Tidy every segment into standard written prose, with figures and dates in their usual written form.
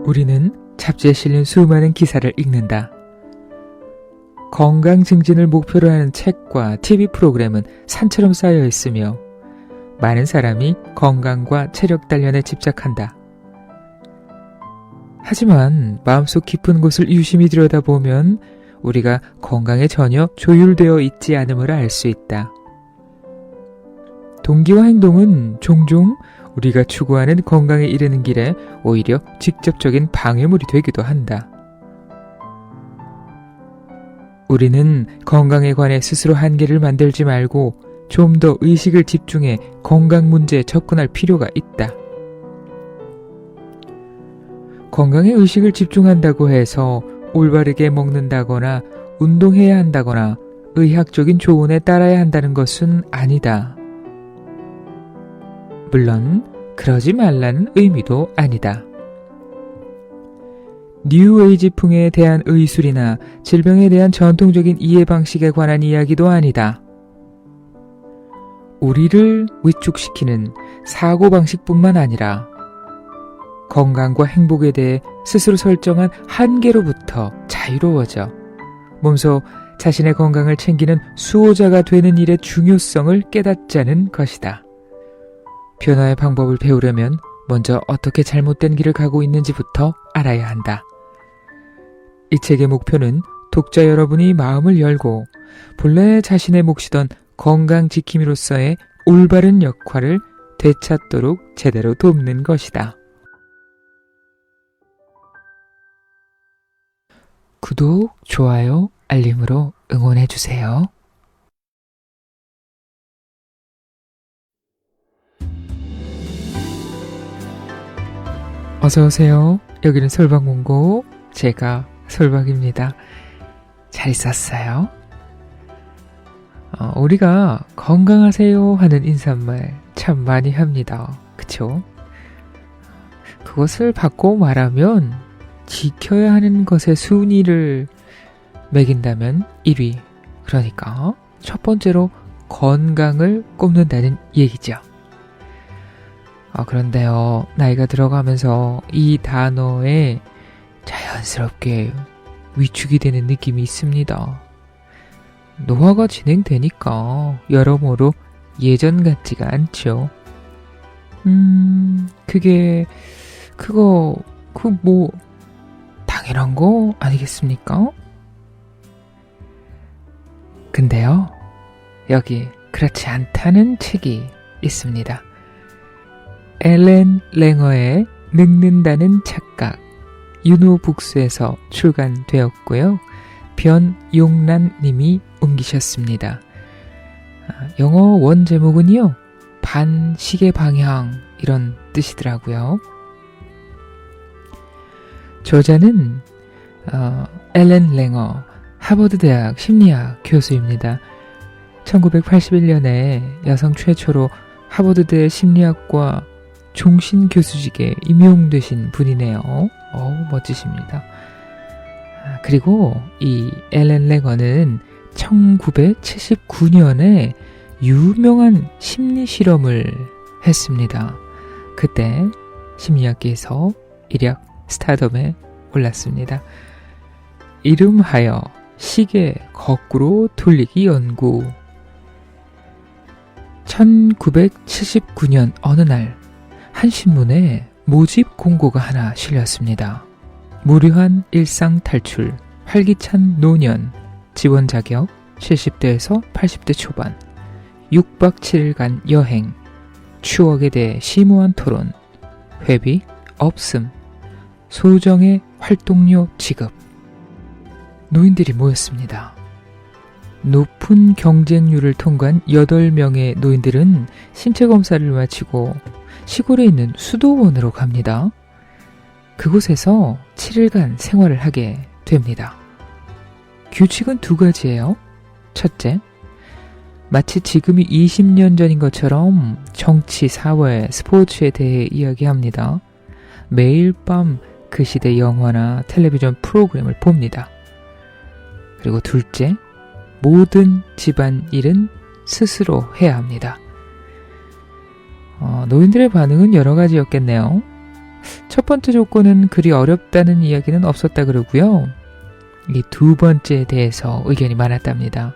우리는 잡지에 실린 수많은 기사를 읽는다. 건강 증진을 목표로 하는 책과 TV 프로그램은 산처럼 쌓여 있으며 많은 사람이 건강과 체력 단련에 집착한다. 하지만 마음속 깊은 곳을 유심히 들여다보면 우리가 건강에 전혀 조율되어 있지 않음을 알 수 있다. 동기와 행동은 종종 우리가 추구하는 건강에 이르는 길에 오히려 직접적인 방해물이 되기도 한다. 우리는 건강에 관해 스스로 한계를 만들지 말고 좀 더 의식을 집중해 건강 문제에 접근할 필요가 있다. 건강에 의식을 집중한다고 해서 올바르게 먹는다거나 운동해야 한다거나 의학적인 조언에 따라야 한다는 것은 아니다. 물론 그러지 말라는 의미도 아니다. 뉴에이지풍에 대한 의술이나 질병에 대한 전통적인 이해 방식에 관한 이야기도 아니다. 우리를 위축시키는 사고방식뿐만 아니라 건강과 행복에 대해 스스로 설정한 한계로부터 자유로워져 몸소 자신의 건강을 챙기는 수호자가 되는 일의 중요성을 깨닫자는 것이다. 변화의 방법을 배우려면 먼저 어떻게 잘못된 길을 가고 있는지부터 알아야 한다. 이 책의 목표는 독자 여러분이 마음을 열고 본래 자신의 몫이던 건강 지킴이로서의 올바른 역할을 되찾도록 제대로 돕는 것이다. 구독, 좋아요, 알림으로 응원해주세요. 어서오세요. 여기는 솔방문고, 제가 솔방입니다. 잘 있었어요? 우리가 건강하세요 하는 인사말 참 많이 합니다. 그쵸? 그것을 바꿔 말하면 지켜야 하는 것의 순위를 매긴다면 1위, 그러니까 첫 번째로 건강을 꼽는다는 얘기죠. 그런데요, 나이가 들어가면서 이 단어에 자연스럽게 위축이 되는 느낌이 있습니다. 노화가 진행되니까 여러모로 예전 같지가 않죠. 그거 당연한 거 아니겠습니까? 근데요, 여기 그렇지 않다는 책이 있습니다. 엘렌 랭어의 늙는다는 착각, 윤호북스에서 출간되었고요. 변용란 님이 옮기셨습니다. 영어 원 제목은요, 반시계 방향, 이런 뜻이더라고요. 저자는 엘렌 랭어, 하버드 대학 심리학 교수입니다. 1981년에 여성 최초로 하버드대 심리학과 종신 교수직에 임용되신 분이네요. 멋지십니다. 그리고 이 엘렌 랭어는 1979년에 유명한 심리 실험을 했습니다. 그때 심리학계에서 일약 스타덤에 올랐습니다. 이름하여 시계 거꾸로 돌리기 연구. 1979년 어느 날 한 신문에 모집 공고가 하나 실렸습니다. 무료한 일상 탈출, 활기찬 노년, 지원 자격, 70대에서 80대 초반, 6박 7일간 여행, 추억에 대해 심오한 토론, 회비 없음, 소정의 활동료 지급. 노인들이 모였습니다. 높은 경쟁률을 통과한 8명의 노인들은 신체 검사를 마치고 시골에 있는 수도원으로 갑니다. 그곳에서 7일간 생활을 하게 됩니다. 규칙은 2가지예요. 첫째, 마치 지금이 20년 전인 것처럼 정치, 사회, 스포츠에 대해 이야기합니다. 매일 밤 그 시대 영화나 텔레비전 프로그램을 봅니다. 그리고 둘째, 모든 집안일은 스스로 해야 합니다. 노인들의 반응은 여러 가지였겠네요. 첫 번째 조건은 그리 어렵다는 이야기는 없었다 그러고요. 이 두 번째에 대해서 의견이 많았답니다.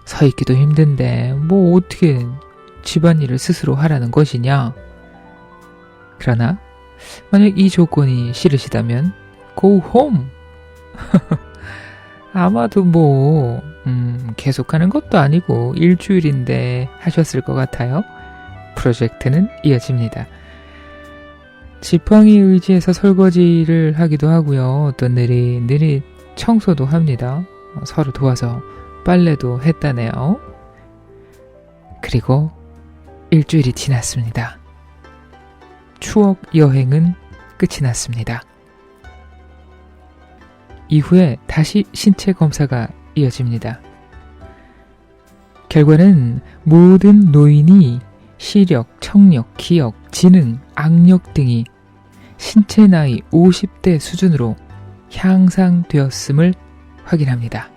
서 있기도 힘든데 뭐 어떻게 집안일을 스스로 하라는 것이냐. 그러나 만약 이 조건이 싫으시다면 go home. 아마도 계속하는 것도 아니고 일주일인데 하셨을 것 같아요. 프로젝트는 이어집니다. 지팡이 의지해서 설거지를 하기도 하고요. 또 느릿느릿 청소도 합니다. 서로 도와서 빨래도 했다네요. 그리고 일주일이 지났습니다. 추억 여행은 끝이 났습니다. 이후에 다시 신체 검사가 이어집니다. 결과는 모든 노인이 시력, 청력, 기억, 지능, 악력 등이 신체 나이 50대 수준으로 향상되었음을 확인합니다.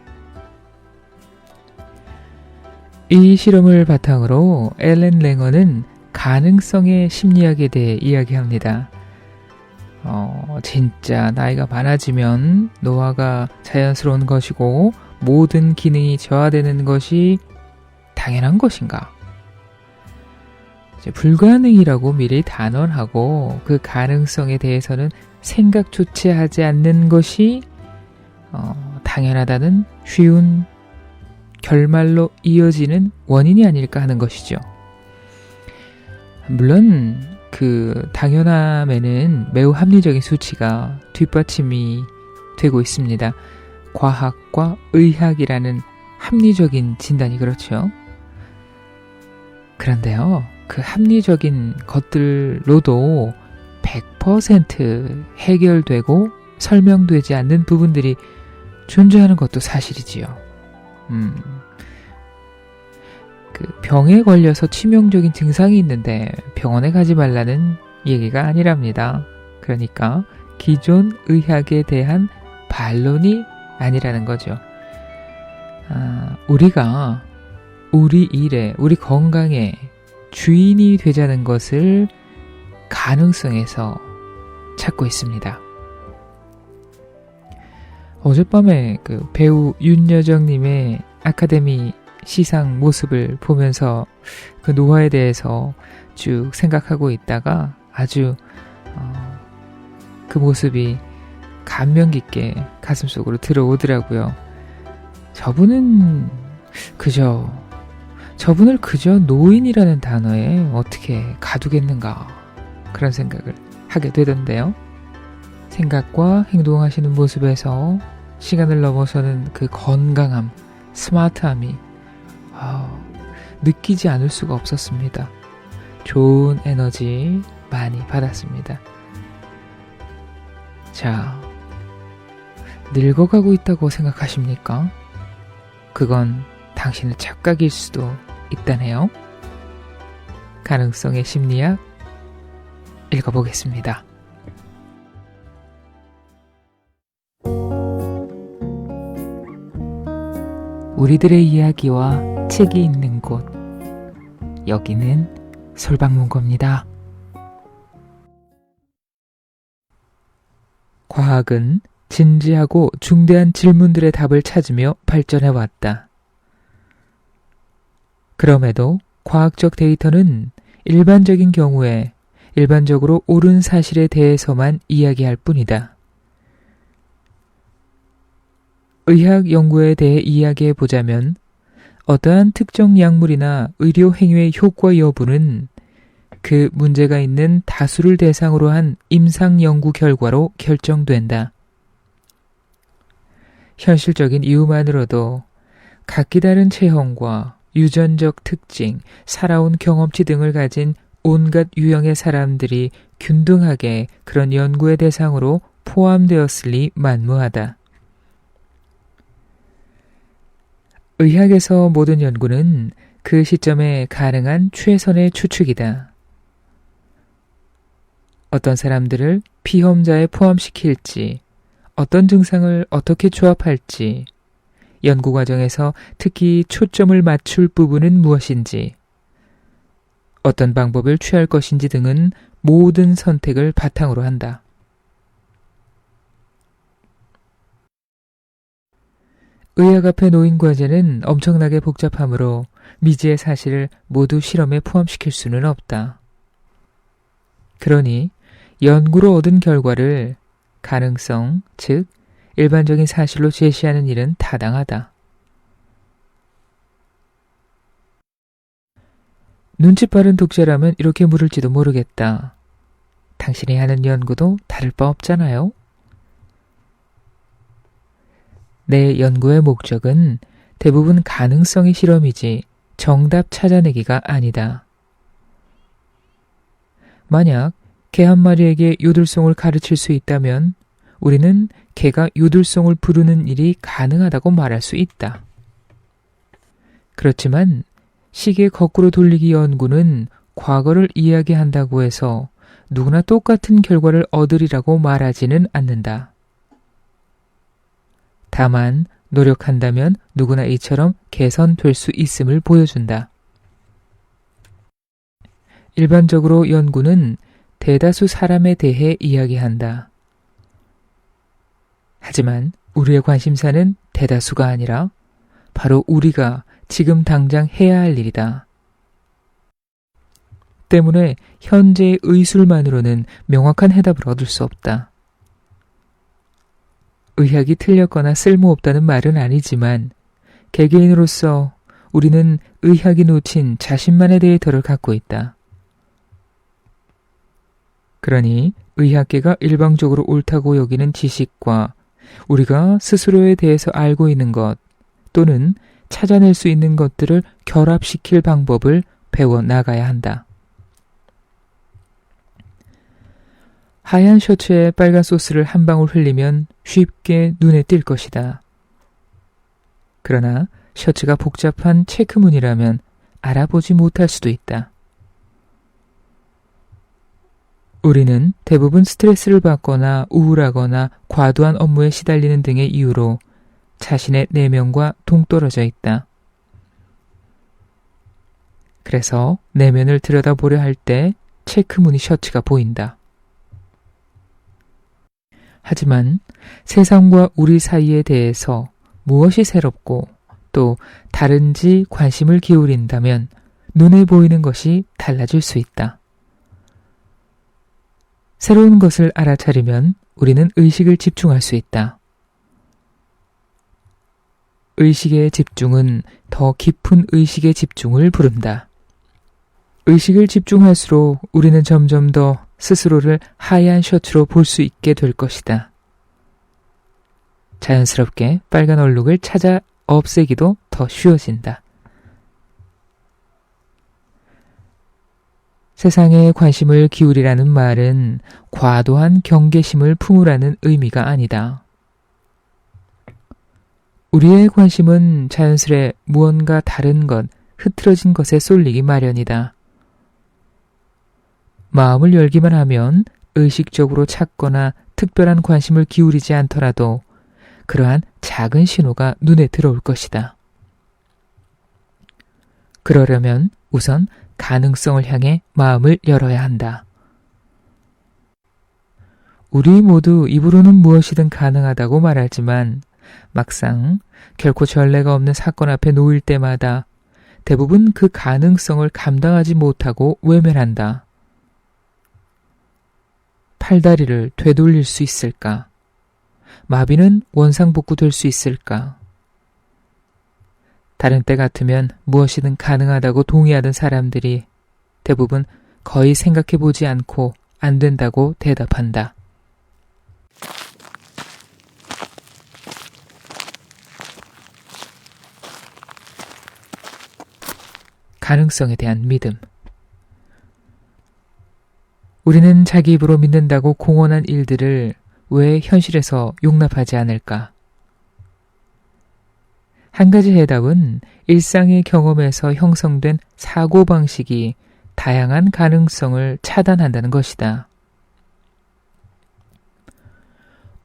이 실험을 바탕으로 앨런 랭어는 가능성의 심리학에 대해 이야기합니다. 진짜 나이가 많아지면 노화가 자연스러운 것이고 모든 기능이 저하되는 것이 당연한 것인가? 불가능이라고 미리 단언하고 그 가능성에 대해서는 생각조차 하지 않는 것이 당연하다는 쉬운 결말로 이어지는 원인이 아닐까 하는 것이죠. 물론 그 당연함에는 매우 합리적인 수치가 뒷받침이 되고 있습니다. 과학과 의학이라는 합리적인 진단이 그렇죠. 그런데요, 그 합리적인 것들로도 100% 해결되고 설명되지 않는 부분들이 존재하는 것도 사실이지요. 그 병에 걸려서 치명적인 증상이 있는데 병원에 가지 말라는 얘기가 아니랍니다. 그러니까 기존 의학에 대한 반론이 아니라는 거죠. 우리가 우리 일에, 우리 건강에 주인이 되자는 것을 가능성에서 찾고 있습니다. 어젯밤에 그 배우 윤여정님의 아카데미 시상 모습을 보면서 그 노화에 대해서 쭉 생각하고 있다가 아주 그 모습이 감명 깊게 가슴속으로 들어오더라고요. 저분을 그저 노인이라는 단어에 어떻게 가두겠는가, 그런 생각을 하게 되던데요. 생각과 행동하시는 모습에서 시간을 넘어서는 그 건강함, 스마트함이 느끼지 않을 수가 없었습니다. 좋은 에너지 많이 받았습니다. 자, 늙어가고 있다고 생각하십니까? 그건 당신의 착각일 수도 있다네요. 가능성의 심리학 읽어보겠습니다. 우리들의 이야기와 책이 있는 곳, 여기는 솔방문고입니다. 과학은 진지하고 중대한 질문들의 답을 찾으며 발전해왔다. 그럼에도 과학적 데이터는 일반적인 경우에 일반적으로 옳은 사실에 대해서만 이야기할 뿐이다. 의학 연구에 대해 이야기해보자면 어떠한 특정 약물이나 의료 행위의 효과 여부는 그 문제가 있는 다수를 대상으로 한 임상 연구 결과로 결정된다. 현실적인 이유만으로도 각기 다른 체형과 유전적 특징, 살아온 경험치 등을 가진 온갖 유형의 사람들이 균등하게 그런 연구의 대상으로 포함되었으니 만무하다. 의학에서 모든 연구는 그 시점에 가능한 최선의 추측이다. 어떤 사람들을 피험자에 포함시킬지, 어떤 증상을 어떻게 조합할지, 연구 과정에서 특히 초점을 맞출 부분은 무엇인지, 어떤 방법을 취할 것인지 등은 모든 선택을 바탕으로 한다. 의학 앞에 놓인 과제는 엄청나게 복잡하므로 미지의 사실을 모두 실험에 포함시킬 수는 없다. 그러니 연구로 얻은 결과를 가능성, 즉 일반적인 사실로 제시하는 일은 타당하다. 눈치 빠른 독자라면 이렇게 물을지도 모르겠다. 당신이 하는 연구도 다를 바 없잖아요? 내 연구의 목적은 대부분 가능성의 실험이지 정답 찾아내기가 아니다. 만약 개 한 마리에게 요들송을 가르칠 수 있다면 우리는 개가 요들송을 부르는 일이 가능하다고 말할 수 있다. 그렇지만 시계 거꾸로 돌리기 연구는 과거를 이야기한다고 해서 누구나 똑같은 결과를 얻으리라고 말하지는 않는다. 다만 노력한다면 누구나 이처럼 개선될 수 있음을 보여준다. 일반적으로 연구는 대다수 사람에 대해 이야기한다. 하지만 우리의 관심사는 대다수가 아니라 바로 우리가 지금 당장 해야 할 일이다. 때문에 현재의 의술만으로는 명확한 해답을 얻을 수 없다. 의학이 틀렸거나 쓸모없다는 말은 아니지만 개개인으로서 우리는 의학이 놓친 자신만의 데이터를 갖고 있다. 그러니 의학계가 일방적으로 옳다고 여기는 지식과 우리가 스스로에 대해서 알고 있는 것 또는 찾아낼 수 있는 것들을 결합시킬 방법을 배워 나가야 한다. 하얀 셔츠에 빨간 소스를 한 방울 흘리면 쉽게 눈에 띌 것이다. 그러나 셔츠가 복잡한 체크무늬라면 알아보지 못할 수도 있다. 우리는 대부분 스트레스를 받거나 우울하거나 과도한 업무에 시달리는 등의 이유로 자신의 내면과 동떨어져 있다. 그래서 내면을 들여다보려 할 때 체크무늬 셔츠가 보인다. 하지만 세상과 우리 사이에 대해서 무엇이 새롭고 또 다른지 관심을 기울인다면 눈에 보이는 것이 달라질 수 있다. 새로운 것을 알아차리면 우리는 의식을 집중할 수 있다. 의식의 집중은 더 깊은 의식의 집중을 부른다. 의식을 집중할수록 우리는 점점 더 스스로를 하얀 셔츠로 볼 수 있게 될 것이다. 자연스럽게 빨간 얼룩을 찾아 없애기도 더 쉬워진다. 세상에 관심을 기울이라는 말은 과도한 경계심을 품으라는 의미가 아니다. 우리의 관심은 자연스레 무언가 다른 것, 흐트러진 것에 쏠리기 마련이다. 마음을 열기만 하면 의식적으로 찾거나 특별한 관심을 기울이지 않더라도 그러한 작은 신호가 눈에 들어올 것이다. 그러려면 우선 가능성을 향해 마음을 열어야 한다. 우리 모두 입으로는 무엇이든 가능하다고 말하지만 막상 결코 전례가 없는 사건 앞에 놓일 때마다 대부분 그 가능성을 감당하지 못하고 외면한다. 팔다리를 되돌릴 수 있을까? 마비는 원상복구될 수 있을까? 다른 때 같으면 무엇이든 가능하다고 동의하던 사람들이 대부분 거의 생각해보지 않고 안 된다고 대답한다. 가능성에 대한 믿음. 우리는 자기 입으로 믿는다고 공언한 일들을 왜 현실에서 용납하지 않을까? 한 가지 해답은 일상의 경험에서 형성된 사고방식이 다양한 가능성을 차단한다는 것이다.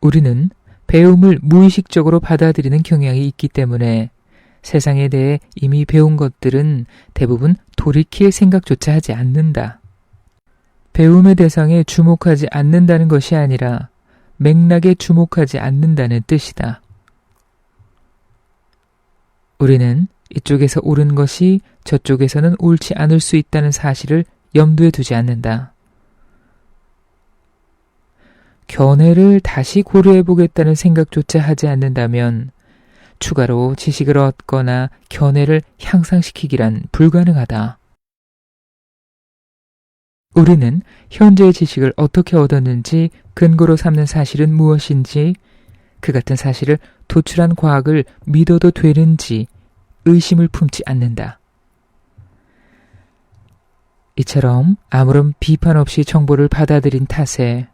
우리는 배움을 무의식적으로 받아들이는 경향이 있기 때문에 세상에 대해 이미 배운 것들은 대부분 돌이킬 생각조차 하지 않는다. 배움의 대상에 주목하지 않는다는 것이 아니라 맥락에 주목하지 않는다는 뜻이다. 우리는 이쪽에서 옳은 것이 저쪽에서는 옳지 않을 수 있다는 사실을 염두에 두지 않는다. 견해를 다시 고려해보겠다는 생각조차 하지 않는다면 추가로 지식을 얻거나 견해를 향상시키기란 불가능하다. 우리는 현재의 지식을 어떻게 얻었는지 근거로 삼는 사실은 무엇인지 그 같은 사실을 도출한 과학을 믿어도 되는지 의심을 품지 않는다. 이처럼 아무런 비판 없이 정보를 받아들인 탓에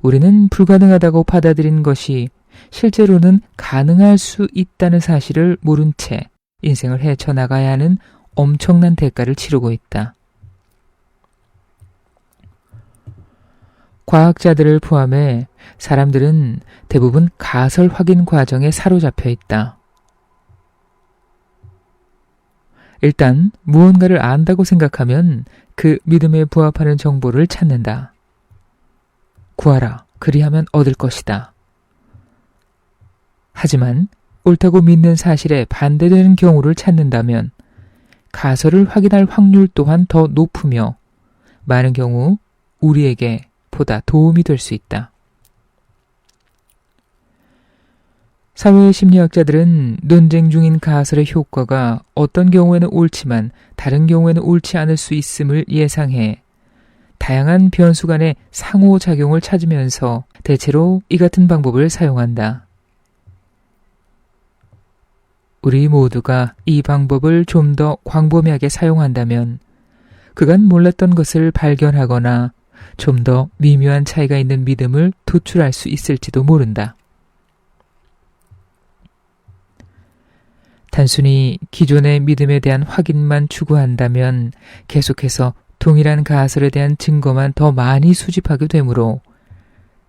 우리는 불가능하다고 받아들인 것이 실제로는 가능할 수 있다는 사실을 모른 채 인생을 헤쳐나가야 하는 엄청난 대가를 치르고 있다. 과학자들을 포함해 사람들은 대부분 가설 확인 과정에 사로잡혀 있다. 일단 무언가를 안다고 생각하면 그 믿음에 부합하는 정보를 찾는다. 구하라, 그리하면 얻을 것이다. 하지만 옳다고 믿는 사실에 반대되는 경우를 찾는다면 가설을 확인할 확률 또한 더 높으며 많은 경우 우리에게 보다 도움이 될 수 있다. 사회 심리학자들은 논쟁 중인 가설의 효과가 어떤 경우에는 옳지만 다른 경우에는 옳지 않을 수 있음을 예상해 다양한 변수 간의 상호작용을 찾으면서 대체로 이 같은 방법을 사용한다. 우리 모두가 이 방법을 좀 더 광범위하게 사용한다면 그간 몰랐던 것을 발견하거나 좀 더 미묘한 차이가 있는 믿음을 도출할 수 있을지도 모른다. 단순히 기존의 믿음에 대한 확인만 추구한다면 계속해서 동일한 가설에 대한 증거만 더 많이 수집하게 되므로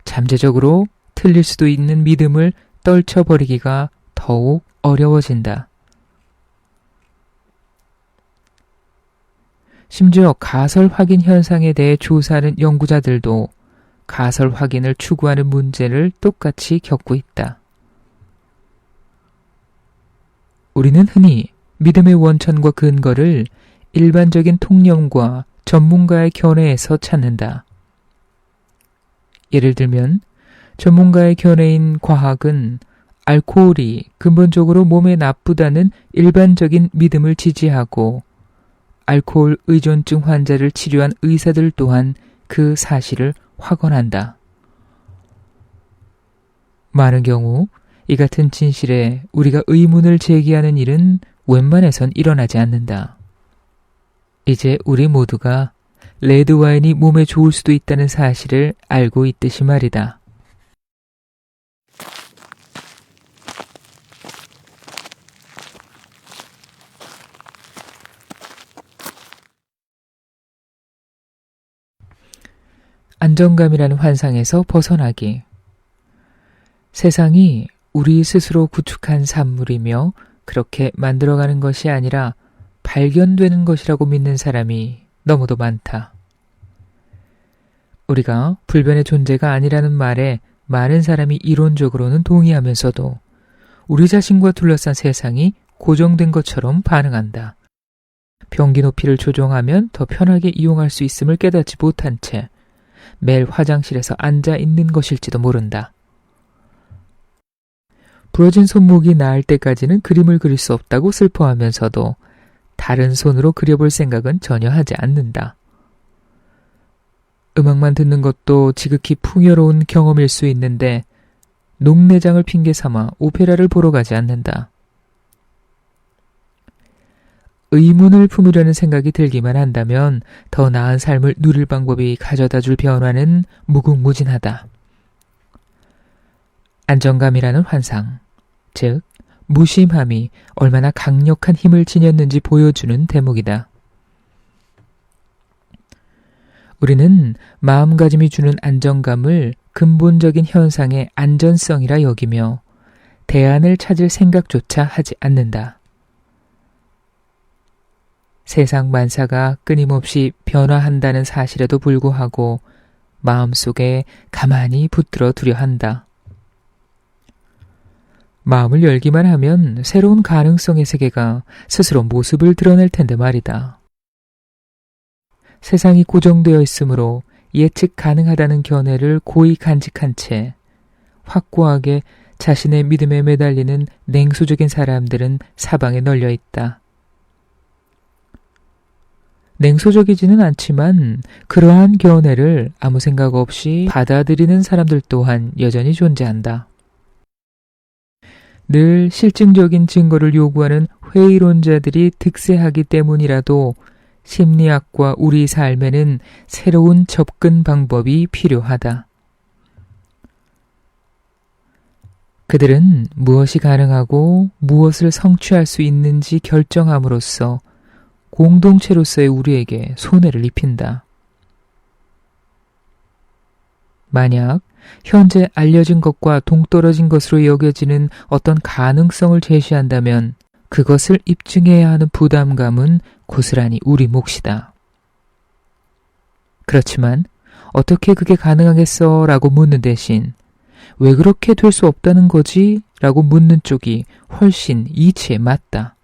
잠재적으로 틀릴 수도 있는 믿음을 떨쳐버리기가 더욱 어려워진다. 심지어 가설 확인 현상에 대해 조사하는 연구자들도 가설 확인을 추구하는 문제를 똑같이 겪고 있다. 우리는 흔히 믿음의 원천과 근거를 일반적인 통념과 전문가의 견해에서 찾는다. 예를 들면 전문가의 견해인 과학은 알코올이 근본적으로 몸에 나쁘다는 일반적인 믿음을 지지하고 알코올 의존증 환자를 치료한 의사들 또한 그 사실을 확언한다. 많은 경우 이 같은 진실에 우리가 의문을 제기하는 일은 웬만해선 일어나지 않는다. 이제 우리 모두가 레드와인이 몸에 좋을 수도 있다는 사실을 알고 있듯이 말이다. 안정감이라는 환상에서 벗어나기. 세상이 우리 스스로 구축한 산물이며 그렇게 만들어가는 것이 아니라 발견되는 것이라고 믿는 사람이 너무도 많다. 우리가 불변의 존재가 아니라는 말에 많은 사람이 이론적으로는 동의하면서도 우리 자신과 둘러싼 세상이 고정된 것처럼 반응한다. 변기 높이를 조정하면 더 편하게 이용할 수 있음을 깨닫지 못한 채 매일 화장실에서 앉아 있는 것일지도 모른다. 부러진 손목이 나을 때까지는 그림을 그릴 수 없다고 슬퍼하면서도 다른 손으로 그려볼 생각은 전혀 하지 않는다. 음악만 듣는 것도 지극히 풍요로운 경험일 수 있는데 농내장을 핑계 삼아 오페라를 보러 가지 않는다. 의문을 품으려는 생각이 들기만 한다면 더 나은 삶을 누릴 방법이 가져다줄 변화는 무궁무진하다. 안정감이라는 환상, 즉 무심함이 얼마나 강력한 힘을 지녔는지 보여주는 대목이다. 우리는 마음가짐이 주는 안정감을 근본적인 현상의 안전성이라 여기며 대안을 찾을 생각조차 하지 않는다. 세상 만사가 끊임없이 변화한다는 사실에도 불구하고 마음속에 가만히 붙들어 두려 한다. 마음을 열기만 하면 새로운 가능성의 세계가 스스로 모습을 드러낼 텐데 말이다. 세상이 고정되어 있으므로 예측 가능하다는 견해를 고이 간직한 채 확고하게 자신의 믿음에 매달리는 냉소적인 사람들은 사방에 널려 있다. 냉소적이지는 않지만 그러한 견해를 아무 생각 없이 받아들이는 사람들 또한 여전히 존재한다. 늘 실증적인 증거를 요구하는 회의론자들이 득세하기 때문이라도 심리학과 우리 삶에는 새로운 접근 방법이 필요하다. 그들은 무엇이 가능하고 무엇을 성취할 수 있는지 결정함으로써 공동체로서의 우리에게 손해를 입힌다. 만약 현재 알려진 것과 동떨어진 것으로 여겨지는 어떤 가능성을 제시한다면 그것을 입증해야 하는 부담감은 고스란히 우리 몫이다. 그렇지만 어떻게 그게 가능하겠어? 라고 묻는 대신 왜 그렇게 될 수 없다는 거지? 라고 묻는 쪽이 훨씬 이치에 맞다.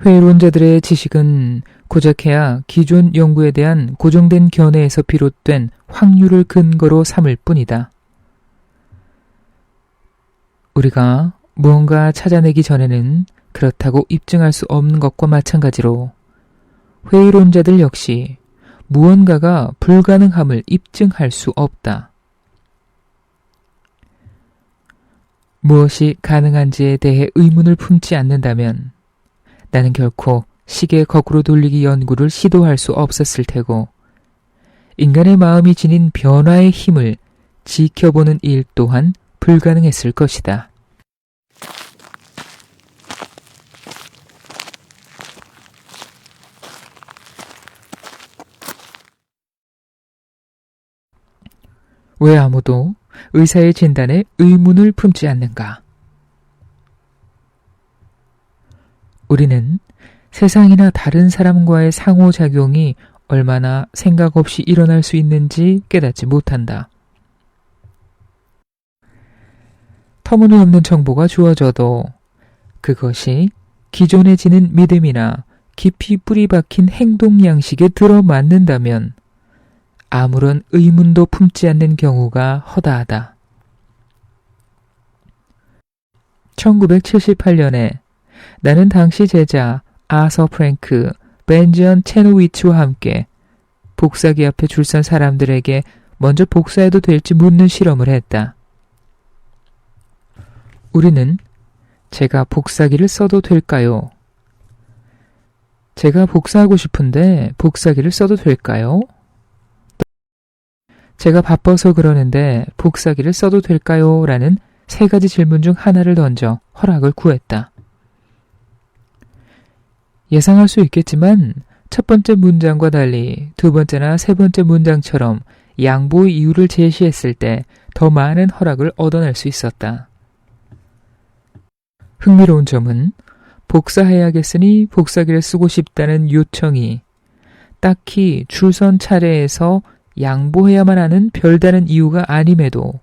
회의론자들의 지식은 고작해야 기존 연구에 대한 고정된 견해에서 비롯된 확률을 근거로 삼을 뿐이다. 우리가 무언가 찾아내기 전에는 그렇다고 입증할 수 없는 것과 마찬가지로 회의론자들 역시 무언가가 불가능함을 입증할 수 없다. 무엇이 가능한지에 대해 의문을 품지 않는다면 나는 결코 시계 거꾸로 돌리기 연구를 시도할 수 없었을 테고 인간의 마음이 지닌 변화의 힘을 지켜보는 일 또한 불가능했을 것이다. 왜 아무도 의사의 진단에 의문을 품지 않는가? 우리는 세상이나 다른 사람과의 상호작용이 얼마나 생각 없이 일어날 수 있는지 깨닫지 못한다. 터무니없는 정보가 주어져도 그것이 기존에 지닌 믿음이나 깊이 뿌리 박힌 행동 양식에 들어맞는다면 아무런 의문도 품지 않는 경우가 허다하다. 1978년에 나는 당시 제자 아서 프랭크, 벤지언 체노위치와 함께 복사기 앞에 줄 선 사람들에게 먼저 복사해도 될지 묻는 실험을 했다. 우리는 제가 복사기를 써도 될까요? 제가 복사하고 싶은데 복사기를 써도 될까요? 제가 바빠서 그러는데 복사기를 써도 될까요? 라는 세 가지 질문 중 하나를 던져 허락을 구했다. 예상할 수 있겠지만 첫 번째 문장과 달리 두 번째나 세 번째 문장처럼 양보의 이유를 제시했을 때 더 많은 허락을 얻어낼 수 있었다. 흥미로운 점은 복사해야겠으니 복사기를 쓰고 싶다는 요청이 딱히 줄선 차례에서 양보해야만 하는 별다른 이유가 아님에도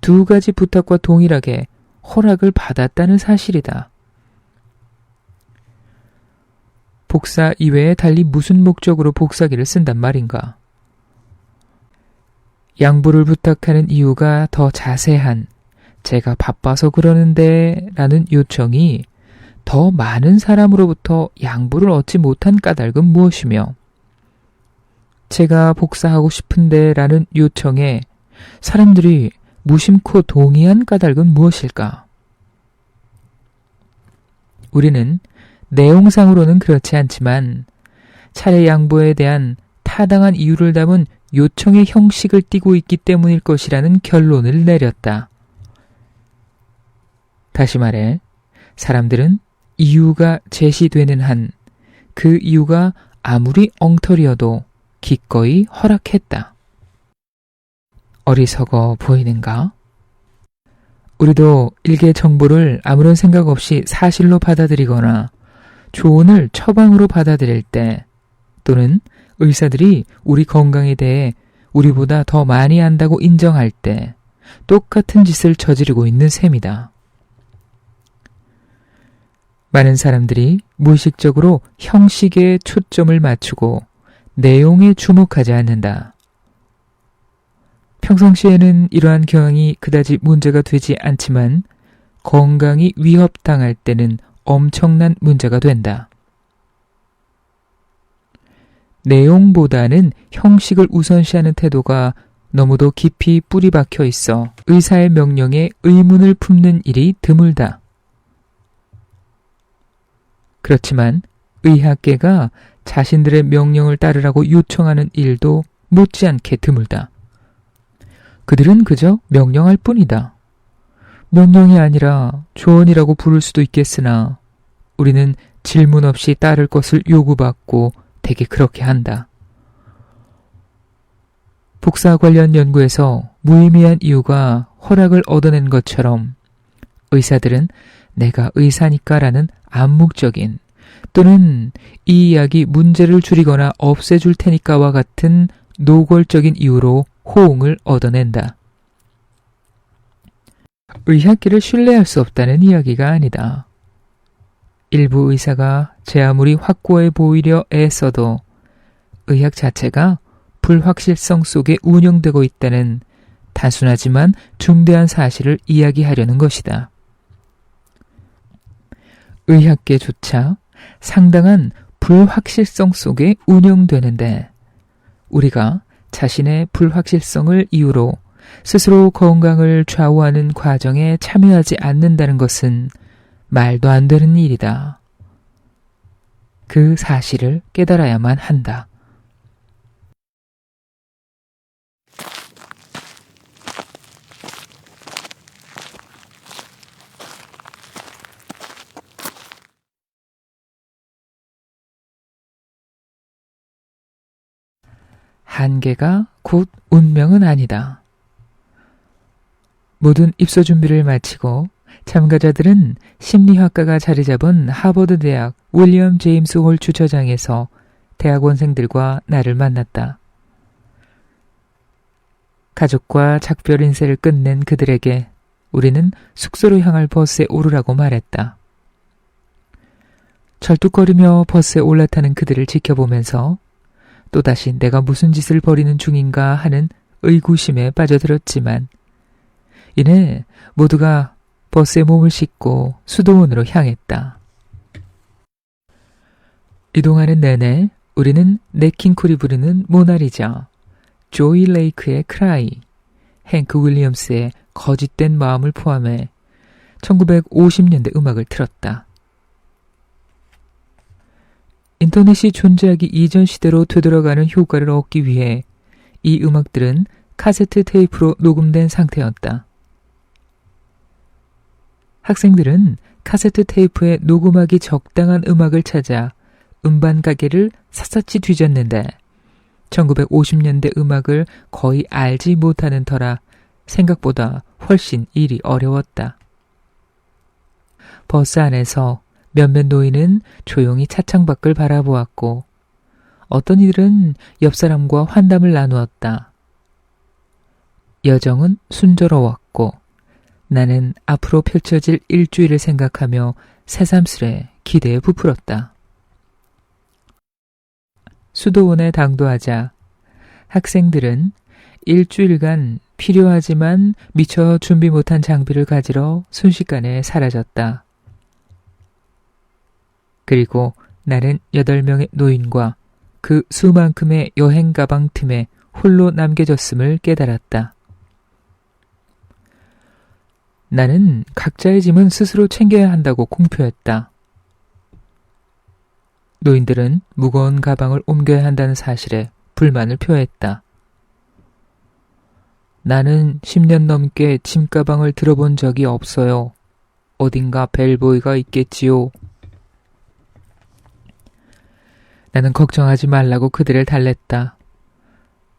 두 가지 부탁과 동일하게 허락을 받았다는 사실이다. 복사 이외에 달리 무슨 목적으로 복사기를 쓴단 말인가? 양보를 부탁하는 이유가 더 자세한 제가 바빠서 그러는데 라는 요청이 더 많은 사람으로부터 양보를 얻지 못한 까닭은 무엇이며 제가 복사하고 싶은데 라는 요청에 사람들이 무심코 동의한 까닭은 무엇일까? 우리는 내용상으로는 그렇지 않지만 차례 양보에 대한 타당한 이유를 담은 요청의 형식을 띠고 있기 때문일 것이라는 결론을 내렸다. 다시 말해, 사람들은 이유가 제시되는 한 그 이유가 아무리 엉터리여도 기꺼이 허락했다. 어리석어 보이는가? 우리도 일개 정보를 아무런 생각 없이 사실로 받아들이거나 조언을 처방으로 받아들일 때, 또는 의사들이 우리 건강에 대해 우리보다 더 많이 안다고 인정할 때 똑같은 짓을 저지르고 있는 셈이다. 많은 사람들이 무의식적으로 형식에 초점을 맞추고 내용에 주목하지 않는다. 평상시에는 이러한 경향이 그다지 문제가 되지 않지만 건강이 위협당할 때는 엄청난 문제가 된다. 내용보다는 형식을 우선시하는 태도가 너무도 깊이 뿌리 박혀 있어 의사의 명령에 의문을 품는 일이 드물다. 그렇지만 의학계가 자신들의 명령을 따르라고 요청하는 일도 못지않게 드물다. 그들은 그저 명령할 뿐이다. 명령이 아니라 조언이라고 부를 수도 있겠으나 우리는 질문 없이 따를 것을 요구받고 대개 그렇게 한다. 복사 관련 연구에서 무의미한 이유가 허락을 얻어낸 것처럼 의사들은 내가 의사니까라는 암묵적인 또는 이 이야기 문제를 줄이거나 없애줄 테니까와 같은 노골적인 이유로 호응을 얻어낸다. 의학계를 신뢰할 수 없다는 이야기가 아니다. 일부 의사가 제 아무리 확고해 보이려 애써도 의학 자체가 불확실성 속에 운영되고 있다는 단순하지만 중대한 사실을 이야기하려는 것이다. 의학계조차 상당한 불확실성 속에 운영되는데 우리가 자신의 불확실성을 이유로 스스로 건강을 좌우하는 과정에 참여하지 않는다는 것은 말도 안 되는 일이다. 그 사실을 깨달아야만 한다. 한계가 곧 운명은 아니다. 모든 입소 준비를 마치고 참가자들은 심리학과가 자리 잡은 하버드 대학 윌리엄 제임스 홀 주차장에서 대학원생들과 나를 만났다. 가족과 작별 인사를 끝낸 그들에게 우리는 숙소로 향할 버스에 오르라고 말했다. 절뚝거리며 버스에 올라타는 그들을 지켜보면서 또다시 내가 무슨 짓을 벌이는 중인가 하는 의구심에 빠져들었지만 이내 모두가 버스에 몸을 싣고 수도원으로 향했다. 이동하는 내내 우리는 넷킹콜이 부르는 모나리자, 조이 레이크의 크라이, 행크 윌리엄스의 거짓된 마음을 포함해 1950년대 음악을 틀었다. 인터넷이 존재하기 이전 시대로 되돌아가는 효과를 얻기 위해 이 음악들은 카세트 테이프로 녹음된 상태였다. 학생들은 카세트 테이프에 녹음하기 적당한 음악을 찾아 음반 가게를 샅샅이 뒤졌는데 1950년대 음악을 거의 알지 못하는 터라 생각보다 훨씬 일이 어려웠다. 버스 안에서 몇몇 노인은 조용히 차창 밖을 바라보았고 어떤 이들은 옆 사람과 환담을 나누었다. 여정은 순조로웠고 나는 앞으로 펼쳐질 일주일을 생각하며 새삼스레 기대에 부풀었다. 수도원에 당도하자 학생들은 일주일간 필요하지만 미처 준비 못한 장비를 가지러 순식간에 사라졌다. 그리고 나는 8명의 노인과 그 수만큼의 여행 가방 틈에 홀로 남겨졌음을 깨달았다. 나는 각자의 짐은 스스로 챙겨야 한다고 공표했다. 노인들은 무거운 가방을 옮겨야 한다는 사실에 불만을 표했다. 나는 10년 넘게 짐가방을 들어본 적이 없어요. 어딘가 벨보이가 있겠지요. 나는 걱정하지 말라고 그들을 달랬다.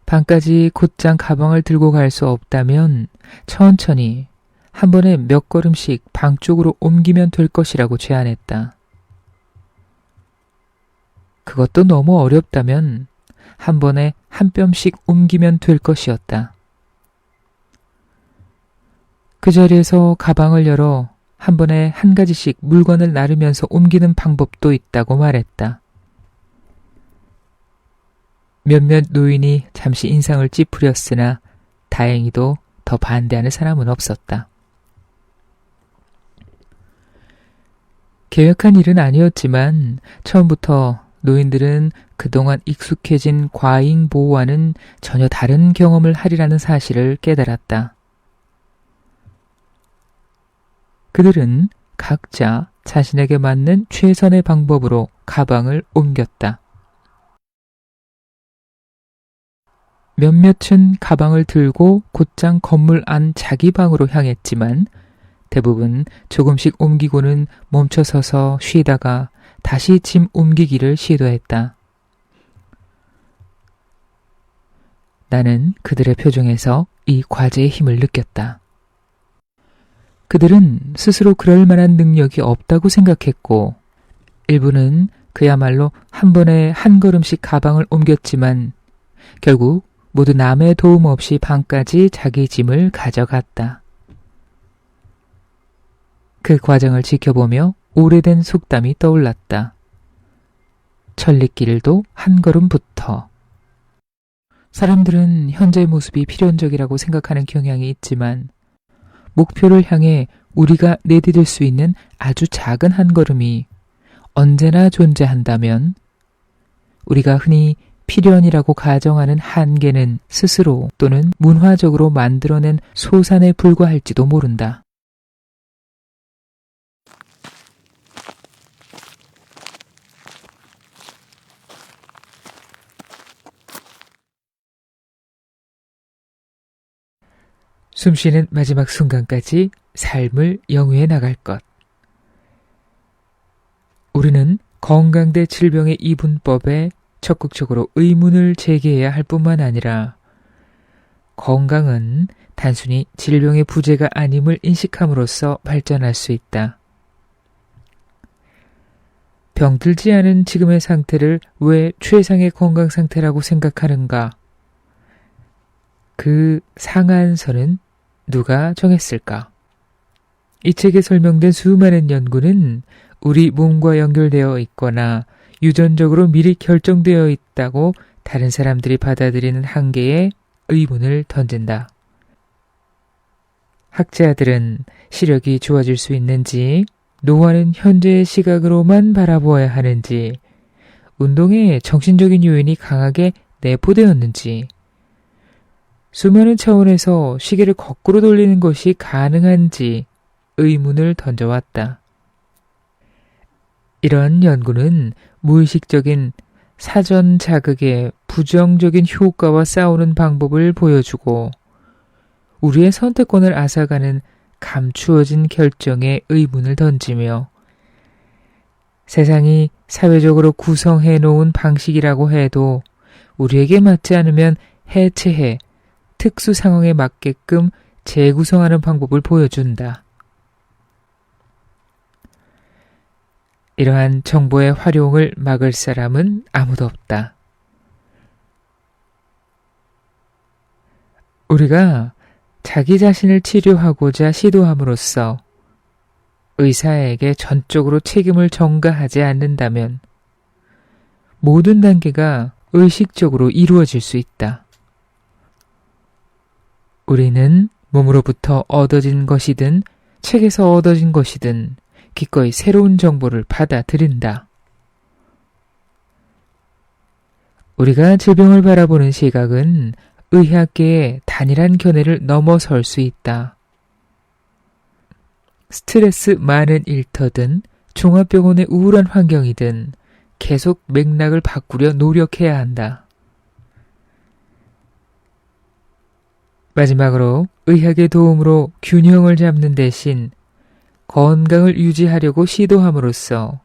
밤까지 곧장 가방을 들고 갈 수 없다면 천천히 한 번에 몇 걸음씩 방 쪽으로 옮기면 될 것이라고 제안했다. 그것도 너무 어렵다면 한 번에 한 뼘씩 옮기면 될 것이었다. 그 자리에서 가방을 열어 한 번에 한 가지씩 물건을 나르면서 옮기는 방법도 있다고 말했다. 몇몇 노인이 잠시 인상을 찌푸렸으나 다행히도 더 반대하는 사람은 없었다. 계획한 일은 아니었지만 처음부터 노인들은 그동안 익숙해진 과잉 보호와는 전혀 다른 경험을 하리라는 사실을 깨달았다. 그들은 각자 자신에게 맞는 최선의 방법으로 가방을 옮겼다. 몇몇은 가방을 들고 곧장 건물 안 자기 방으로 향했지만 대부분 조금씩 옮기고는 멈춰서서 쉬다가 다시 짐 옮기기를 시도했다. 나는 그들의 표정에서 이 과제의 힘을 느꼈다. 그들은 스스로 그럴 만한 능력이 없다고 생각했고 일부는 그야말로 한 번에 한 걸음씩 가방을 옮겼지만 결국 모두 남의 도움 없이 방까지 자기 짐을 가져갔다. 그 과정을 지켜보며 오래된 속담이 떠올랐다. 천리길도 한 걸음부터. 사람들은 현재의 모습이 필연적이라고 생각하는 경향이 있지만 목표를 향해 우리가 내디딜 수 있는 아주 작은 한 걸음이 언제나 존재한다면 우리가 흔히 필연이라고 가정하는 한계는 스스로 또는 문화적으로 만들어낸 소산에 불과할지도 모른다. 숨쉬는 마지막 순간까지 삶을 영위해 나갈 것. 우리는 건강대 질병의 이분법에 적극적으로 의문을 제기해야 할 뿐만 아니라 건강은 단순히 질병의 부재가 아님을 인식함으로써 발전할 수 있다. 병들지 않은 지금의 상태를 왜 최상의 건강 상태라고 생각하는가? 그 상한선은 누가 정했을까? 이 책에 설명된 수많은 연구는 우리 몸과 연결되어 있거나 유전적으로 미리 결정되어 있다고 다른 사람들이 받아들이는 한계에 의문을 던진다. 학자들은 시력이 좋아질 수 있는지, 노화는 현재의 시각으로만 바라보아야 하는지, 운동에 정신적인 요인이 강하게 내포되었는지, 수많은 차원에서 시계를 거꾸로 돌리는 것이 가능한지 의문을 던져왔다. 이런 연구는 무의식적인 사전 자극의 부정적인 효과와 싸우는 방법을 보여주고 우리의 선택권을 앗아가는 감추어진 결정에 의문을 던지며 세상이 사회적으로 구성해 놓은 방식이라고 해도 우리에게 맞지 않으면 해체해 특수 상황에 맞게끔 재구성하는 방법을 보여준다. 이러한 정보의 활용을 막을 사람은 아무도 없다. 우리가 자기 자신을 치료하고자 시도함으로써 의사에게 전적으로 책임을 전가하지 않는다면 모든 단계가 의식적으로 이루어질 수 있다. 우리는 몸으로부터 얻어진 것이든 책에서 얻어진 것이든 기꺼이 새로운 정보를 받아들인다. 우리가 질병을 바라보는 시각은 의학계의 단일한 견해를 넘어설 수 있다. 스트레스 많은 일터든 종합병원의 우울한 환경이든 계속 맥락을 바꾸려 노력해야 한다. 마지막으로 의학의 도움으로 균형을 잡는 대신 건강을 유지하려고 시도함으로써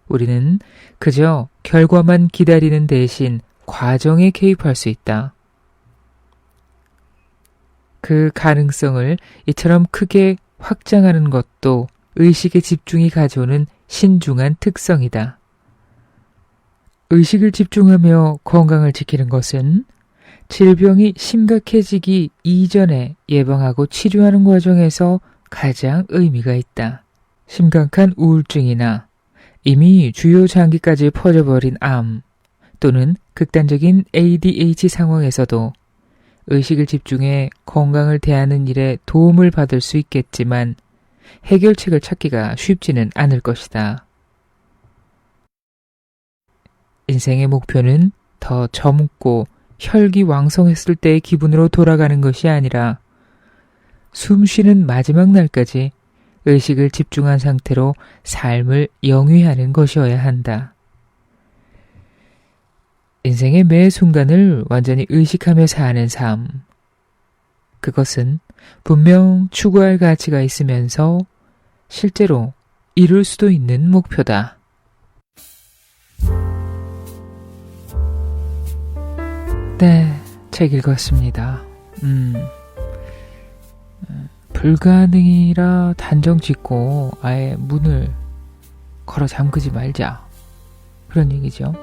우리는 그저 결과만 기다리는 대신 과정에 개입할 수 있다. 그 가능성을 이처럼 크게 확장하는 것도 의식의 집중이 가져오는 신중한 특성이다. 의식을 집중하며 건강을 지키는 것은 질병이 심각해지기 이전에 예방하고 치료하는 과정에서 가장 의미가 있다. 심각한 우울증이나 이미 주요 장기까지 퍼져버린 암 또는 극단적인 ADH 상황에서도 의식을 집중해 건강을 대하는 일에 도움을 받을 수 있겠지만 해결책을 찾기가 쉽지는 않을 것이다. 인생의 목표는 더 젊고 혈기왕성했을 때의 기분으로 돌아가는 것이 아니라 숨 쉬는 마지막 날까지 의식을 집중한 상태로 삶을 영위하는 것이어야 한다. 인생의 매 순간을 완전히 의식하며 사는 삶. 그것은 분명 추구할 가치가 있으면서 실제로 이룰 수도 있는 목표다. 네, 책 읽었습니다. 불가능이라 단정 짓고 아예 문을 걸어 잠그지 말자. 그런 얘기죠.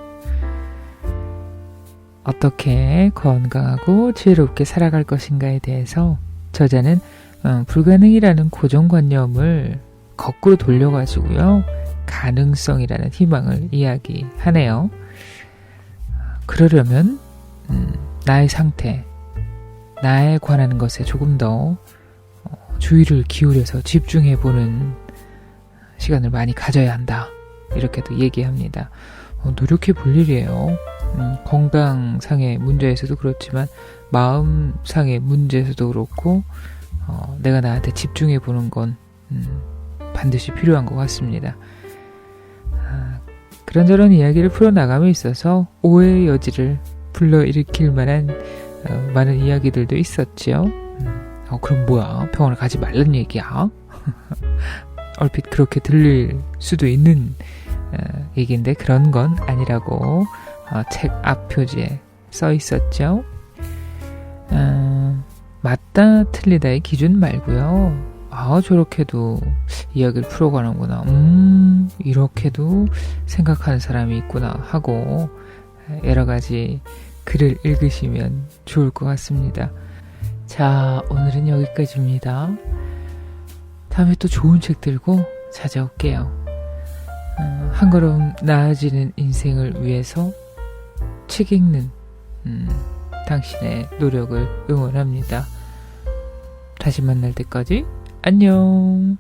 어떻게 건강하고 지혜롭게 살아갈 것인가에 대해서 저자는 불가능이라는 고정관념을 거꾸로 돌려가지고요. 가능성이라는 희망을 이야기하네요. 그러려면 나의 상태, 나에 관한 것에 조금 더 주의를 기울여서 집중해보는 시간을 많이 가져야 한다. 이렇게도 얘기합니다. 노력해 볼 일이에요. 건강상의 문제에서도 그렇지만 마음상의 문제에서도 그렇고 내가 나한테 집중해 보는 건 반드시 필요한 것 같습니다. 그런저런 이야기를 풀어나감에 있어서 오해의 여지를 불러일으킬 만한 많은 이야기들도 있었죠. 그럼 뭐야? 병원을 가지 말란 얘기야? 얼핏 그렇게 들릴 수도 있는 얘기인데 그런 건 아니라고 책 앞 표지에 써 있었죠. 맞다 틀리다의 기준 말고요. 저렇게도 이야기를 풀어가는구나. 이렇게도 생각하는 사람이 있구나 하고 여러 가지 글을 읽으시면 좋을 것 같습니다. 자, 오늘은 여기까지입니다. 다음에 또 좋은 책 들고 찾아올게요. 한 걸음 나아지는 인생을 위해서 책 읽는 당신의 노력을 응원합니다. 다시 만날 때까지 안녕.